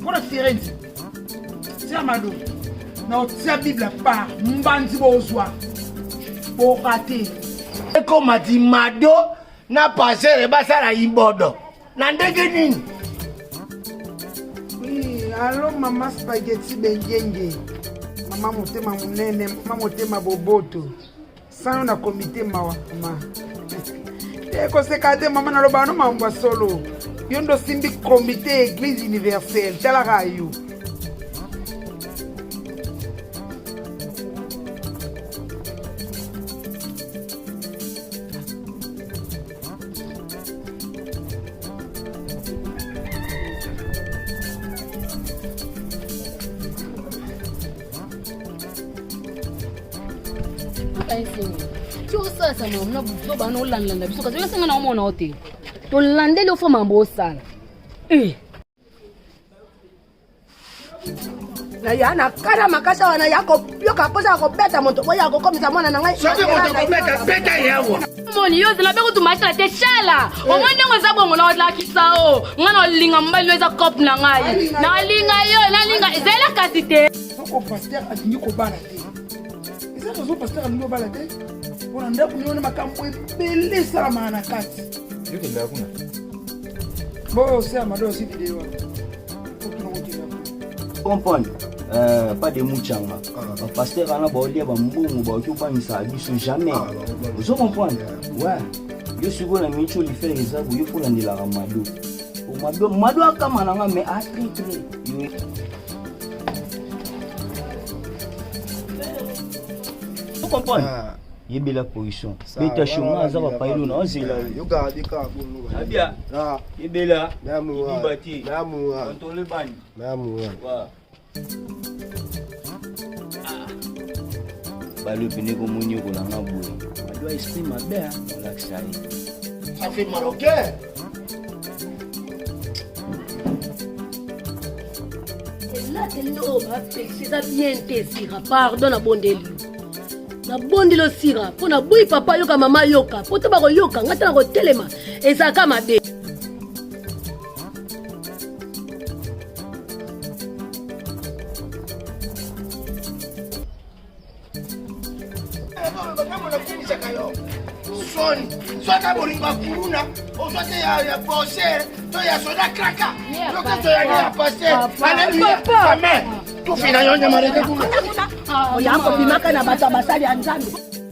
Pour la Firenze. C'est Amado. Non, c'est la Bible à part. Mbandi Bozwa. Pour rater. Et comme a dit Mado, n'a passé le bassin à Ibodo. N'andege nini? Oui, allô maman spaghetti bengenge. Maman motema munene, maman motema boboto. Sans na comité mawa mama. Eko sekate maman na lobano mamba solo. Yondo simbi comité église universelle. Tala rayu. Tu as ça, maman, tu vas nous l'enlever. Parce que tu as ça, maman, on a ôté. Tu l'enlever, il faut m'embrasser ça. Na yana kara makasa wana yako yoka kosa ko beta moto ko yako komisa mwana na ngai. Sote moto ko beta yawo. Moni yo zela beko tu machila te chala. O mwende ngoza bongo na odla kisao. Ngana linga mbali weza kop na ngai. Na linga yo, na linga zela kasite. Ko pasteur atinyi ko bala te. Eza ko pasteur atinyi ko bala te. Ona ndaku nione makambo ebele sala maana kati. Yuko ndio kuna. Bo c'est Amado si vidéo. Comprendre pas de mouchanga pasteur ana baolia ba mbongo ba oki bangisa biso jamais vous comprenez ouais yo siko na micho li faire ça vous faut ndela ka mado akama nanga mais a très yo vous comprenez yebela position beta chuma za ba pailo na ozela yo garder ka bulu abia yebela namu ibati namu contrôler bani namu wa balo pene ko munyo ko na ngabwe ado esprit mabe la xali Ça fait marocain. Là tellement va fixer ça bien tesira pardon na bondeli. Na bondelo sira pona bui papa yoka mama yoka poto ba ko yoka ngata na ko telema ezaka mabe. Soni, soit bolinga kuruna, o soit ya bosser, to ya soda kraka. Loka to ya passer. Ana papa. Tu fina yonya mareke kuna. Oya ko bimaka na bato basali ya nzambe.